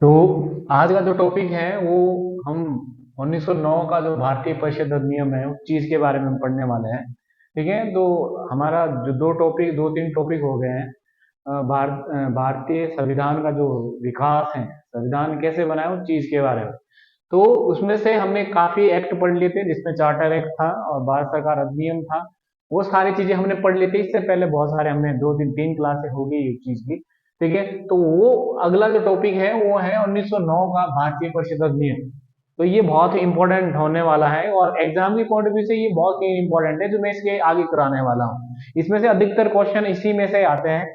तो आज का जो टॉपिक है वो हम 1909 का जो भारतीय परिषद अधिनियम है उस चीज के बारे में हम पढ़ने वाले हैं। ठीक है, तो हमारा जो दो तीन टॉपिक हो गए हैं। भारतीय संविधान का जो विकास है, संविधान कैसे बना है उस चीज के बारे में। तो उसमें से हमने काफी एक्ट पढ़ लिए थे, जिसमें चार्टर एक्ट था और भारत सरकार अधिनियम था। वो सारी चीजें हमने पढ़ ली थी। इससे पहले बहुत सारे हमने दो दिन तीन क्लासें हो गई इस चीज की। ठीक है, तो वो अगला जो टॉपिक है वो है 1909 का भारतीय परिषद अधिनियम। तो ये बहुत ही इंपॉर्टेंट होने वाला है और एग्जाम के पॉइंट ऑफ व्यू से ये बहुत ही इंपॉर्टेंट है, जो मैं इसके आगे कराने वाला हूँ। इसमें से अधिकतर क्वेश्चन इसी में से आते हैं,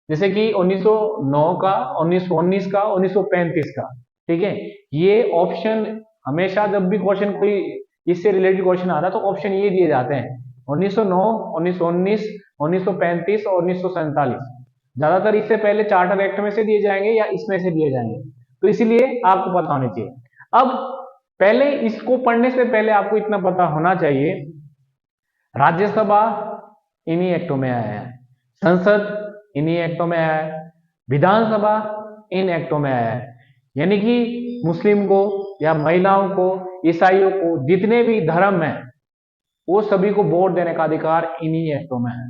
जैसे कि 1909 का, 1919 का, 1935 का। ठीक है, ये ऑप्शन हमेशा जब भी क्वेश्चन कोई इससे रिलेटेड क्वेश्चन आता है तो ऑप्शन ये दिए जाते हैं: 1909, 1919, 1935 और 1947। ज्यादातर इससे पहले चार्टर एक्ट में से दिए जाएंगे या इसमें से दिए जाएंगे, तो इसीलिए आपको पता होनी चाहिए। अब पहले इसको पढ़ने से पहले आपको इतना पता होना चाहिए, राज्यसभा इन्हीं एक्टों में आया है, संसद इन्हीं एक्टों में आया है, विधानसभा इन एक्टों में आया है। यानी कि मुस्लिम को या महिलाओं को, ईसाइयों को, जितने भी धर्म हैं, वो सभी को वोट देने का अधिकार इन्हीं एक्टों में है।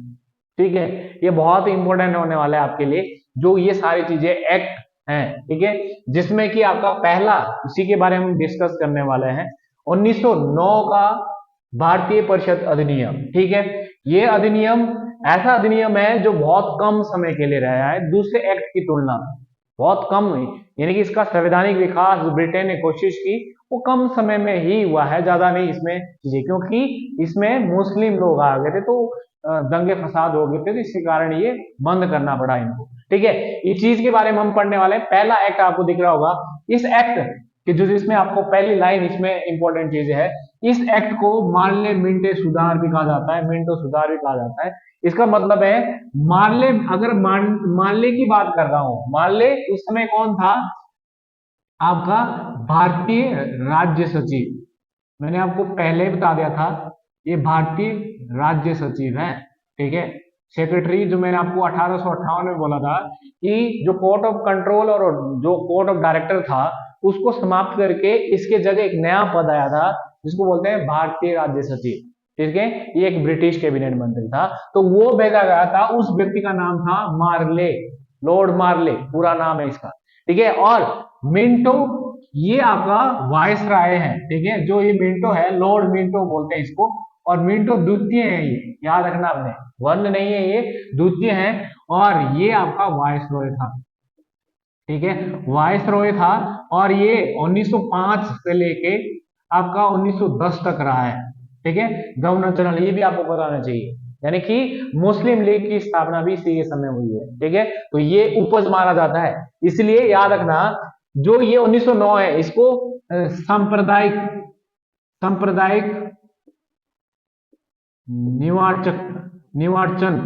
ठीक है, ये बहुत इंपॉर्टेंट होने वाला है आपके लिए, जो ये सारी चीजें एक्ट हैं। ठीक है, जिसमें कि आपका पहला, उसी के बारे में हम डिस्कस करने वाले हैं, 1909 का भारतीय परिषद अधिनियम। ठीक है, ये अधिनियम ऐसा अधिनियम है जो बहुत कम समय के लिए रहा है दूसरे एक्ट की तुलना में, बहुत कम। यानी कि इसका संवैधानिक विकास जो ब्रिटेन ने कोशिश की वो कम समय में ही हुआ है, ज्यादा नहीं इसमें चीजें, क्योंकि इसमें मुस्लिम लोग आ गए थे, तो दंगे फसाद हो गए थे, तो इसी कारण ये बंद करना पड़ा इनको। ठीक है, इस चीज के बारे में हम पढ़ने वाले हैं। पहला एक्ट आपको दिख रहा होगा, इस एक्ट कि जो, जिसमें आपको पहली लाइन, इसमें इंपॉर्टेंट चीज है, इस एक्ट को मार्ले मिंटे सुधार भी कहा जाता है, मिंटो सुधार भी कहा जाता है। इसका मतलब है मार्ले, अगर मार्ले की बात कर रहा हूं, मार्ले उस समय कौन था? आपका भारतीय राज्य सचिव। मैंने आपको पहले ही बता दिया था, ये भारतीय राज्य सचिव है। ठीक है, सेक्रेटरी, जो मैंने आपको 1858 में बोला था कि जो कोर्ट ऑफ कंट्रोल और जो कोर्ट ऑफ डायरेक्टर था उसको समाप्त करके इसके जगह एक नया पद आया था, जिसको बोलते हैं भारतीय राज्य सचिव। ठीक है, ये एक ब्रिटिश कैबिनेट मंत्री था, तो वो भेजा गया था। उस व्यक्ति का नाम था मार्ले, लॉर्ड मार्ले पूरा नाम है इसका। ठीक है, और मिंटो, ये आपका वाइस राय है। ठीक है, जो ये मिंटो है, लॉर्ड मिंटो बोलते हैं इसको, और मिंटो द्वितीय है, ये याद रखना आपने, वर्ण नहीं है ये, द्वितीय है। और ये आपका वाइस रॉय था। ठीक है, वाइस रॉय था, और ये 1905 से लेके आपका 1910 तक रहा है। ठीक है, गवर्नर जनरल, ये भी आपको बताना चाहिए। यानी कि मुस्लिम लीग की स्थापना भी इसी के समय हुई है। ठीक है, तो ये उपज माना जाता है, इसलिए याद रखना, जो ये 1909 है इसको सांप्रदायिक सांप्रदायिक निवाचक निवाचन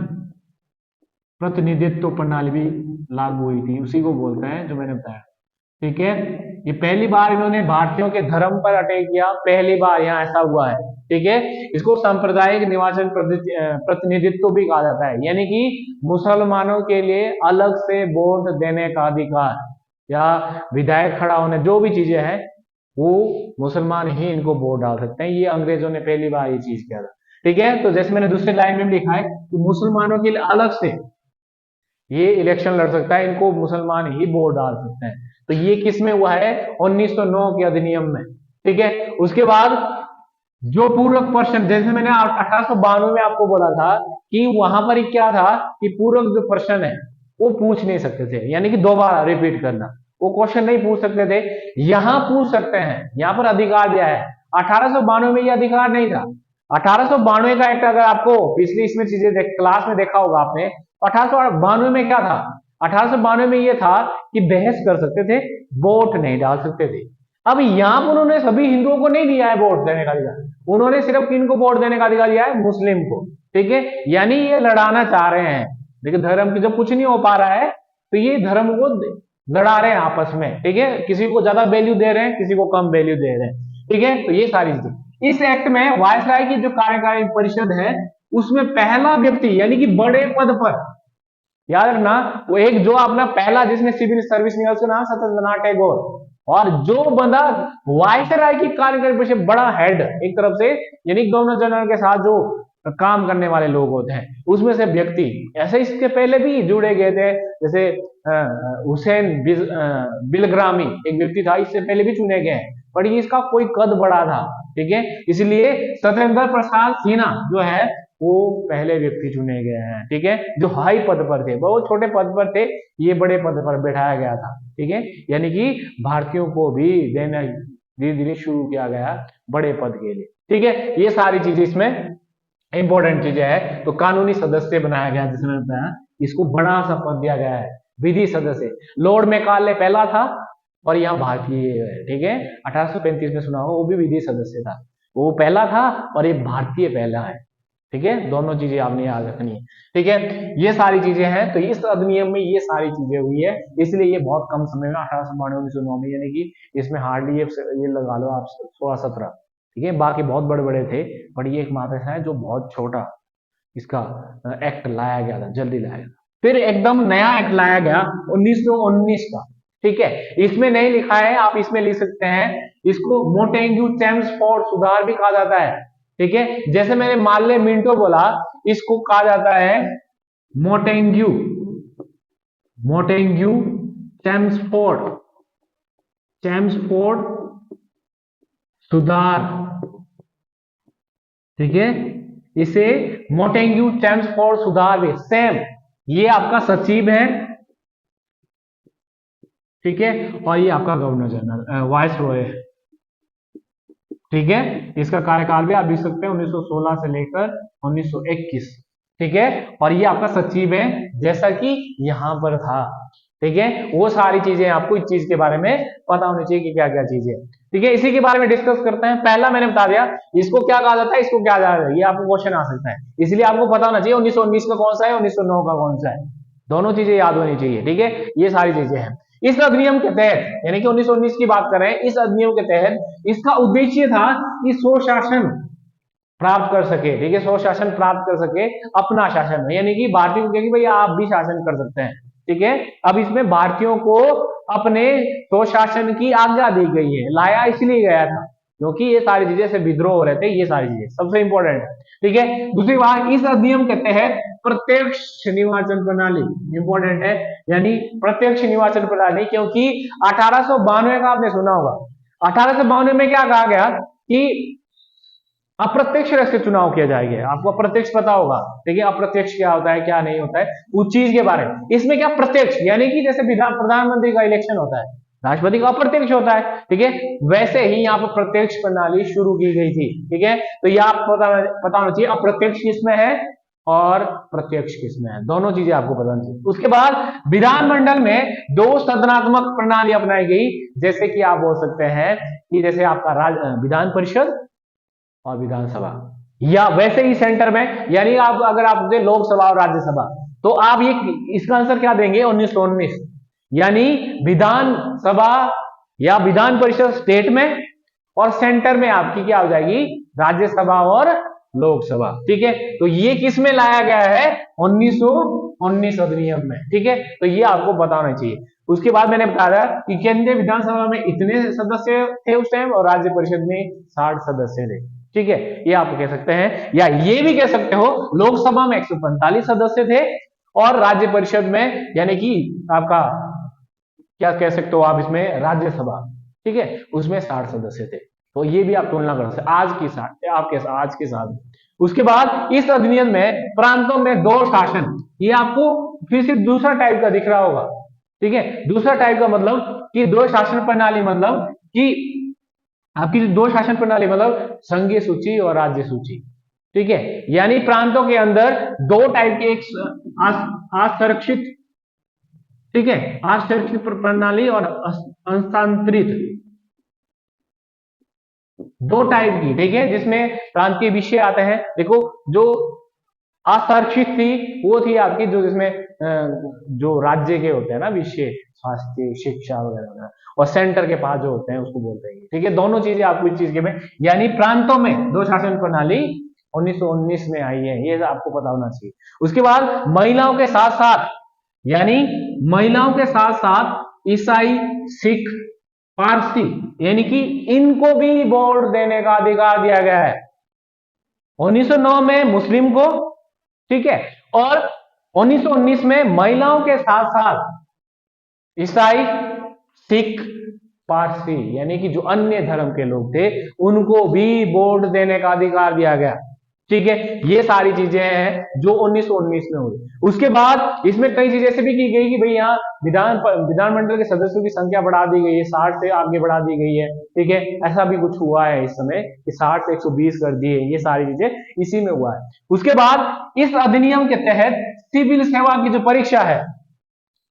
प्रतिनिधित्व प्रणाली भी लागू हुई थी, उसी को बोलते हैं जो मैंने बताया। ठीक है, ये पहली बार इन्होंने भारतीयों के धर्म पर अटैक किया, पहली बार यहाँ ऐसा हुआ है। ठीक है, इसको सांप्रदायिक निवाचन प्रतिनिधित्व भी कहा जाता है, यानी कि मुसलमानों के लिए अलग से वोट देने का अधिकार या विधायक खड़ा होने, जो भी चीजें हैं, वो मुसलमान ही इनको वोट डाल सकते हैं। ये अंग्रेजों ने पहली बार ये चीज किया था। ठीक है, तो जैसे मैंने दूसरी लाइन में लिखा है कि मुसलमानों के लिए अलग से ये इलेक्शन लड़ सकता है, इनको मुसलमान ही वोट डाल सकते हैं। तो ये किस में हुआ है? 1909 के अधिनियम में। ठीक है, उसके बाद जो पूरक प्रश्न, जैसे मैंने 1892 में आपको बोला था कि वहां पर क्या था कि पूरक जो प्रश्न है वो पूछ नहीं सकते थे, यानी कि दोबारा रिपीट करना, वो क्वेश्चन नहीं पूछ सकते थे। यहां पूछ सकते हैं, यहां पर अधिकार दिया है। 1892 में ये अधिकार नहीं था। 1892 का एक्ट, अगर आपको पिछली इसमें चीजें क्लास में देखा होगा आपने, 1892 में क्या था? 1892 में ये था कि बहस कर सकते थे, वोट नहीं डाल सकते थे। अब यहां पर उन्होंने सभी हिंदुओं को नहीं दिया है वोट देने का अधिकार, उन्होंने सिर्फ किन को वोट देने का अधिकार दिया है? मुस्लिम को। ठीक है, यानी ये लड़ाना चाह रहे हैं, लेकिन धर्म की जब कुछ नहीं हो पा रहा है तो ये धर्म को लड़ा रहे हैं आपस में। ठीक है, किसी को ज्यादा वैल्यू दे रहे हैं, किसी को कम वैल्यू दे रहे हैं। ठीक है, तो ये सारी चीजें इस एक्ट में, वायसराय की जो कार्यकारी परिषद है उसमें पहला व्यक्ति, यानी कि बड़े पद पर, याद रखना, वो एक जो अपना पहला जिसने सिविल सर्विस निकाला उसका नाम सत्येंद्रनाथ टैगोर, और जो बंदा वायसराय की कार्यकारिणी से बड़ा हेड एक तरफ से, यानी गवर्नर जनरल के साथ जो काम करने वाले लोग होते हैं उसमें से व्यक्ति, ऐसे इसके पहले भी जुड़े गए थे, जैसे हुसैन बिलग्रामी एक व्यक्ति था, इससे पहले भी चुने गए हैं, पर इसका कोई कद बड़ा था, ठीक है, इसलिए सत्येंद्र प्रसाद सिन्हा जो है वो पहले व्यक्ति चुने गए हैं, ठीक है, जो हाई पद पर थे, बहुत छोटे पद पर थे, ये बड़े पद पर बैठाया गया था, ठीक है, यानी कि भारतीयों को भी देना धीरे धीरे शुरू किया गया बड़े पद के लिए, ठीक है, ये सारी चीजें इसमें इंपॉर्टेंट चीजें है। तो कानूनी सदस्य बनाया गया, जिसमें बताया इसको बड़ा सा पद दिया गया है, विधि सदस्य। लॉर्ड मैकाले पहला था और यहाँ भारतीय है, ठीक है, 1835 में सुना हो, वो भी विधि सदस्य था, वो पहला था और ये भारतीय पहला है, ठीक है, दोनों चीजें आपने याद रखनी है, ठीक है, ये सारी चीजें हैं। तो इस अधिनियम में ये सारी चीजें हुई है, इसलिए ये बहुत कम समय में 1892-1909 में, यानी कि इसमें हार्डली ये लगा लो आप 16-17, ठीक है, बाकी बहुत बड़े बड़े थे, पर ये एकमात्र ऐसा है जो बहुत छोटा इसका एक्ट लाया गया था, जल्दी लाया गया। फिर एकदम नया एक्ट लाया गया 1919 का, ठीक है, इसमें नहीं लिखा है, आप इसमें लिख सकते हैं, इसको मोटेंग्यू चेम्सफोर्ड सुधार भी कहा जाता है, ठीक है, जैसे मैंने मार्ले मिंटो बोला, इसको कहा जाता है मोटेंग्यू मोटेंग्यू चेम्सफोर्ड चेम्सफोर्ड सुधार, ठीक है, इसे मोटेंग्यू चेम्सफोर्ड सुधार भी, सेम, ये आपका सचिव है, ठीक है, और ये आपका गवर्नर जनरल वाइस रॉय, ठीक है, इसका कार्यकाल भी आप देख सकते हैं 1916 से लेकर 1921, ठीक है, और ये आपका सचिव है जैसा कि यहां पर था, ठीक है, वो सारी चीजें आपको इस चीज के बारे में पता होनी चाहिए कि क्या क्या चीजें, ठीक है, इसी के बारे में डिस्कस करते हैं। पहला मैंने बता दिया इसको क्या कहा जाता है, इसको क्या कहा जाता है, ये आपको क्वेश्चन आ सकता है, इसलिए आपको पता होना चाहिए 1919 का कौन सा है, 1909 का कौन सा है, दोनों चीजें याद होनी चाहिए, ठीक है, ये सारी चीजें हैं। इस अधिनियम के तहत, यानी कि 1919 की बात कर रहे हैं, इस अधिनियम के तहत इसका उद्देश्य था कि स्वशासन प्राप्त कर सके, ठीक है, स्वशासन प्राप्त कर सके अपना शासन, यानी कि भारतीयों को भाई आप भी शासन कर सकते हैं, ठीक है, अब इसमें भारतीयों को अपने स्वशासन की आज्ञा दी गई है, लाया इसलिए गया था क्योंकि ये सारी चीजें से विद्रोह हो रहे थे, ये सारी चीजें सबसे इंपॉर्टेंट है, ठीक है। दूसरी बात, इस अधिनियम के तहत प्रत्यक्ष निर्वाचन प्रणाली इंपॉर्टेंट है, यानी प्रत्यक्ष निर्वाचन प्रणाली, क्योंकि 1892 का आपने सुना होगा, 1892 में क्या कहा गया कि अप्रत्यक्ष रूप से चुनाव किया जाएगा, आपको अप्रत्यक्ष पता होगा, ठीक है, अप्रत्यक्ष क्या होता है क्या नहीं होता है उस चीज के बारे में, इसमें क्या प्रत्यक्ष, यानी कि जैसे प्रधानमंत्री का इलेक्शन होता है, राष्ट्रपति का अप्रत्यक्ष होता है, ठीक है, वैसे ही यहाँ पर प्रत्यक्ष प्रणाली शुरू की गई थी, ठीक है, तो ये आपको पता होना चाहिए अप्रत्यक्ष किसमें है और प्रत्यक्ष किसमें है, दोनों चीजें आपको पता होनी चाहिए। उसके बाद विधानमंडल में 2 सदनात्मक प्रणाली अपनाई गई, जैसे कि आप बोल सकते हैं कि जैसे आपका विधान परिषद और विधानसभा, या वैसे ही सेंटर में, यानी आप अगर आप दे लोकसभा और राज्यसभा, तो आप ये इसका आंसर क्या देंगे 1919, यानी विधानसभा या विधान परिषद स्टेट में और सेंटर में आपकी क्या हो जाएगी राज्यसभा और लोकसभा, ठीक है, तो ये किस में लाया गया है 1919 अधिनियम में, ठीक है, तो ये आपको पता होना चाहिए। उसके बाद मैंने बताया कि केंद्रीय विधानसभा में इतने सदस्य थे उस टाइम और राज्य परिषद में 60 सदस्य थे, ठीक है, ये आप कह सकते हैं, या ये भी कह सकते हो लोकसभा में 145 सदस्य थे और राज्य परिषद में, यानी कि आपका क्या कह सकते हो आप इसमें राज्यसभा, ठीक है, उसमें 60 सदस्य थे, तो ये भी आप तुलना कर सकते हैं आज की साथ, आपके आज के साथ। उसके बाद इस अधिनियम में प्रांतों में 2 शासन, ये आपको फिर से दूसरा टाइप का दिख रहा होगा, ठीक है, दूसरा टाइप का मतलब कि 2 शासन प्रणाली, मतलब कि आपकी 2 शासन प्रणाली मतलब संघीय सूची और राज्य सूची, ठीक है, यानी प्रांतों के अंदर 2 टाइप के, एक असंरक्षित, ठीक है, असंरक्षित प्रणाली और हस्तांतरित, 2 टाइप की, ठीक है, जिसमें प्रांतीय विषय आते हैं। देखो जो असंरक्षित थी वो थी आपकी जो जिसमें जो राज्य के होते हैं ना विषय, स्वास्थ्य शिक्षा वगैरह, और सेंटर के पास जो होते हैं उसको बोलते हैं, ठीक है, दोनों चीजें आपको इस चीज के में, यानी प्रांतों में 2 शासन प्रणाली 1919 में आई है, ये आपको पता होना चाहिए। उसके बाद महिलाओं के साथ साथ यानी महिलाओं के साथ साथ ईसाई, सिख, पारसी, यानी कि इनको भी वोट देने का अधिकार दिया गया है 1909 में मुस्लिम को, ठीक है, और 1919 में महिलाओं के साथ साथ ईसाई, सिख, पारसी, यानी कि जो अन्य धर्म के लोग थे उनको भी वोट देने का अधिकार दिया गया, ठीक है। ये सारी चीजें हैं जो 1919 में हुई। उसके बाद इसमें कई चीजें ऐसे भी की गई कि भाई यहाँ विधानमंडल के सदस्यों की संख्या बढ़ा दी गई है, 60 से आगे बढ़ा दी गई है, ठीक है। ऐसा भी कुछ हुआ है इस समय कि 60 से 120 कर दिए, ये सारी चीजें इसी में हुआ है। उसके बाद इस अधिनियम के तहत सिविल सेवा की जो परीक्षा है,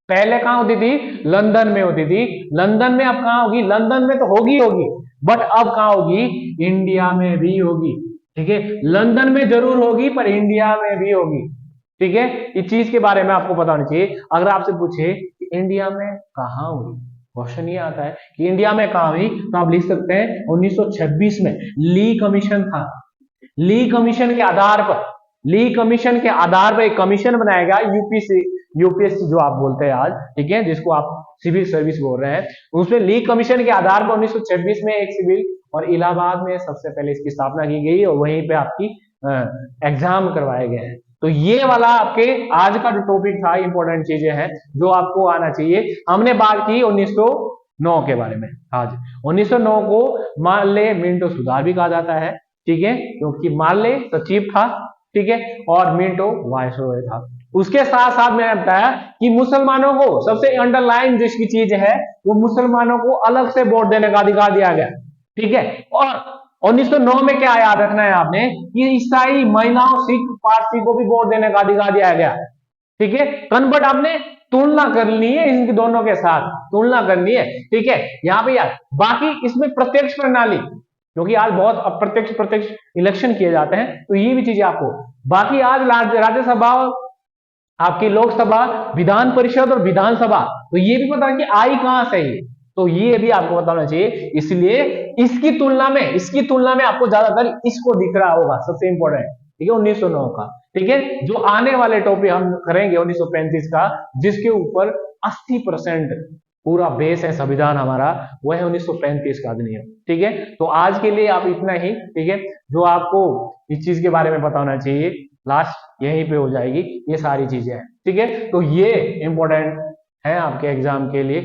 पहले कहां होती थी? लंदन में होती थी। लंदन में अब कहां होगी? लंदन में तो होगी होगी, बट अब कहां होगी? इंडिया में भी होगी, ठीक है। लंदन में जरूर होगी पर इंडिया में भी होगी, ठीक है। इस चीज के बारे में आपको पता होना चाहिए। अगर आपसे पूछे कि इंडिया में कहां हुई, क्वेश्चन ये आता है कि इंडिया में कहां हुई, तो आप लिख सकते हैं 1926 में ली कमीशन था। ली कमीशन के आधार पर, ली कमीशन के आधार पर एक कमीशन बनाया गया, यूपीएससी जो आप बोलते हैं आज, ठीक है, जिसको आप सिविल सर्विस बोल रहे हैं, उसमें ली कमीशन के आधार पर 1926 में एक सिविल, और इलाहाबाद में सबसे पहले इसकी स्थापना की गई और वहीं पे आपकी एग्जाम करवाए गए हैं। तो ये वाला आपके आज का जो टॉपिक था, इंपॉर्टेंट चीजें हैं जो आपको आना चाहिए। हमने बात की 1909 के बारे में। आज 1909 को मार्ले मिंटो सुधार भी कहा जाता है, ठीक है, क्योंकि मार्ले सचिव था, ठीक है, और मिंटो वायसरॉय था। उसके साथ साथ मैंने बताया कि मुसलमानों को सबसे अंडरलाइन जो इसकी चीज है, वो मुसलमानों को अलग से वोट देने का अधिकार दिया गया, ठीक है। और 1909 में क्या याद रखना है आपने कि ईसाई, महिलाओं, सिख, पारसी को भी वोट देने का अधिकार दिया गया, ठीक है। कन्वर्ट आपने तुलना करनी है इनके दोनों के साथ, तुलना करनी है, ठीक है। यहाँ पे यार बाकी इसमें प्रत्यक्ष प्रणाली, क्योंकि आज बहुत अप्रत्यक्ष प्रत्यक्ष इलेक्शन किए जाते हैं, तो ये भी चीजें आपको, बाकी आज राज्यसभा, आपकी लोकसभा, विधान परिषद और विधानसभा, तो ये भी पता कि आई कहां से ही, तो ये भी आपको बताना चाहिए। इसलिए इसकी तुलना में आपको ज्यादातर इसको दिख रहा होगा, सबसे इंपॉर्टेंट, ठीक है, 1909 का, ठीक है। जो आने वाले टॉपिक हम करेंगे 1935 का, जिसके ऊपर 80% पूरा बेस है संविधान हमारा, वह है 1935 का अधिनियम, ठीक है। तो आज के लिए आप इतना ही, ठीक है, जो आपको इस चीज के बारे में पता होना चाहिए, लास्ट यहीं पे हो जाएगी, ये सारी चीजें हैं, ठीक है। तो ये इंपॉर्टेंट है आपके एग्जाम के लिए।